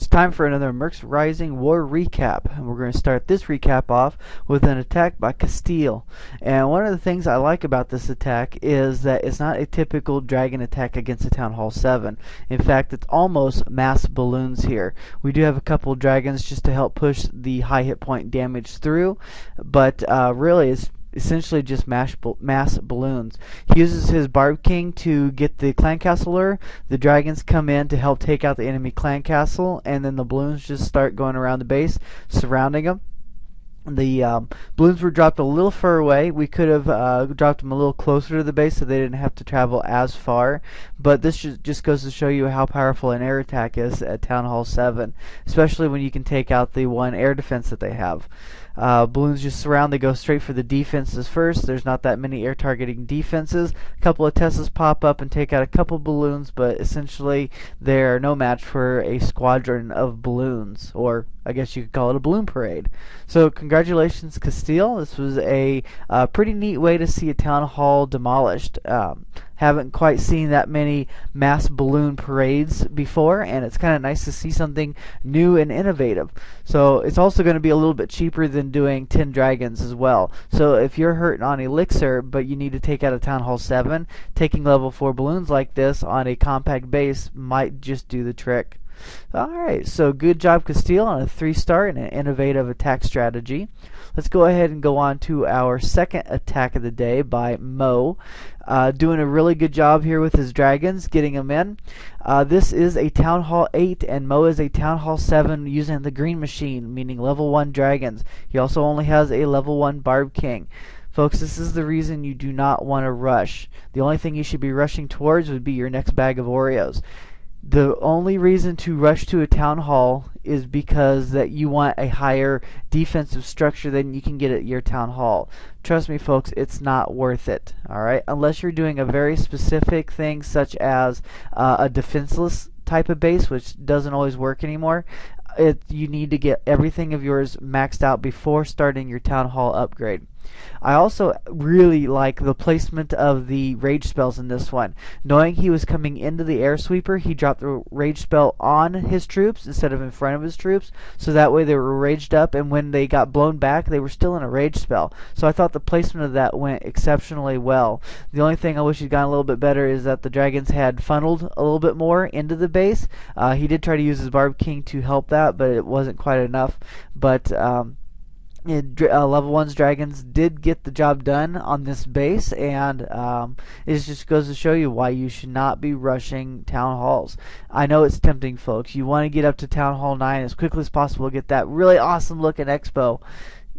Time for another Mercs Rising War recap, and we're going to start this recap off with an attack by Castiel. And one of the things I like about this attack is that it's not a typical dragon attack against a Town Hall 7. In fact, it's almost mass balloons here. We do have a couple dragons just to help push the high hit point damage through, but really it's essentially just mass balloons. He uses his Barb King to get the clan castler. The dragons come in to help take out the enemy clan castle, and then the balloons just start going around the base, surrounding them. The balloons were dropped a little far away. We could have dropped them a little closer to the base so they didn't have to travel as far. But this just goes to show you how powerful an air attack is at Town Hall 7, especially when you can take out the one air defense that they have. Balloons just surround, they go straight for the defenses first. There's not that many air targeting defenses. A couple of Teslas pop up and take out a couple balloons, but essentially they're no match for a squadron of balloons, or I guess you could call it a balloon parade. So congratulations, Castiel. This was a pretty neat way to see a town hall demolished. Haven't quite seen that many mass balloon parades before, and it's kind of nice to see something new and innovative. So it's also going to be a little bit cheaper than doing 10 dragons as well. So if you're hurting on elixir but you need to take out a Town Hall 7, taking level 4 balloons like this on a compact base might just do the trick. Alright, so good job, Castiel, on a 3-star and an innovative attack strategy. Let's go ahead and go on to our second attack of the day by Mo. Doing a really good job here with his dragons, getting them in. This is a Town Hall 8, and Mo is a Town Hall 7 using the green machine, meaning level 1 dragons. He also only has a level 1 Barb King. Folks, this is the reason you do not want to rush. The only thing you should be rushing towards would be your next bag of Oreos. The only reason to rush to a town hall is because that you want a higher defensive structure than you can get at your town hall. Trust me, folks, it's not worth it. Alright, unless you're doing a very specific thing such as a defenseless type of base, which doesn't always work anymore. You need to get everything of yours maxed out before starting your town hall upgrade. I also really like the placement of the rage spells in this one. Knowing he was coming into the air sweeper, he dropped the rage spell on his troops instead of in front of his troops, so that way they were raged up, and when they got blown back they were still in a rage spell. So I thought the placement of that went exceptionally well. The only thing I wish he'd gotten a little bit better is that the dragons had funneled a little bit more into the base. He did try to use his Barb King to help that, but it wasn't quite enough. But level 1's dragons did get the job done on this base, and it just goes to show you why you should not be rushing town halls. I know it's tempting, folks. You want to get up to Town Hall 9 as quickly as possible, get that really awesome looking expo.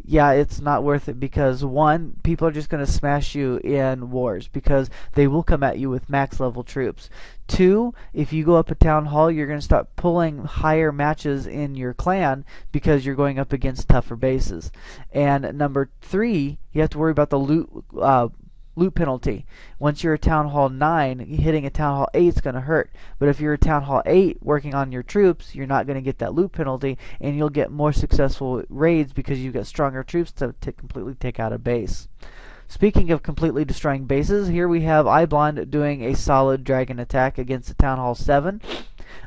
Yeah, it's not worth it because, one, people are just going to smash you in wars because they will come at you with max level troops. Two, if you go up a town hall, you're going to start pulling higher matches in your clan because you're going up against tougher bases. And number three, you have to worry about the loot penalty. Once you're a Town Hall 9, hitting a Town Hall 8 is going to hurt. But if you're a Town Hall 8 working on your troops, you're not going to get that loot penalty, and you'll get more successful raids because you've got stronger troops to completely take out a base. Speaking of completely destroying bases, here we have iblond doing a solid dragon attack against the Town Hall 7.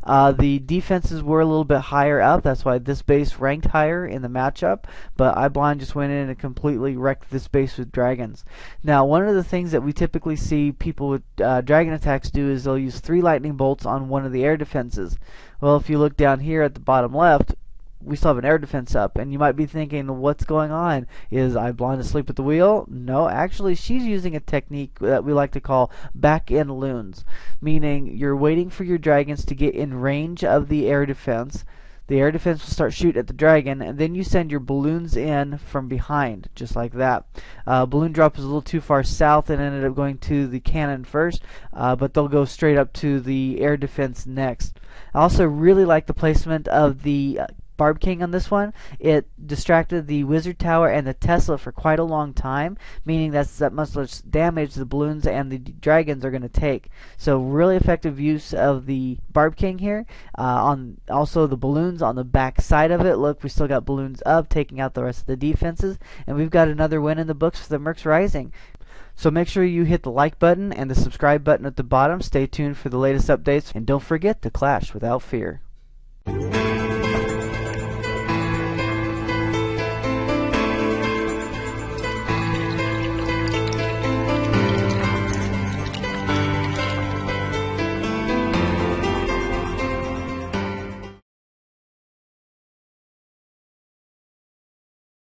The defenses were a little bit higher up, that's why this base ranked higher in the matchup, but iblond just went in and completely wrecked this base with dragons. Now, one of the things that we typically see people with dragon attacks do is they'll use 3 lightning bolts on one of the air defenses. Well, if you look down here at the bottom left, we still have an air defense up, and you might be thinking, what's going on? Is iblond asleep at the wheel? No, actually she's using a technique that we like to call back-end loons, meaning you're waiting for your dragons to get in range of the air defense. The air defense will start shooting at the dragon, and then you send your balloons in from behind, just like that. Balloon drop was a little too far south and ended up going to the cannon first, but they'll go straight up to the air defense next. I also really like the placement of the Barb King on this one, it distracted the Wizard Tower and the Tesla for quite a long time, meaning that much less damage the balloons and the dragons are going to take. So really effective use of the Barb King here. On also the balloons on the back side of it. Look, we still got balloons up, taking out the rest of the defenses, and we've got another win in the books for the Mercs Rising. So make sure you hit the like button and the subscribe button at the bottom. Stay tuned for the latest updates, and don't forget to clash without fear.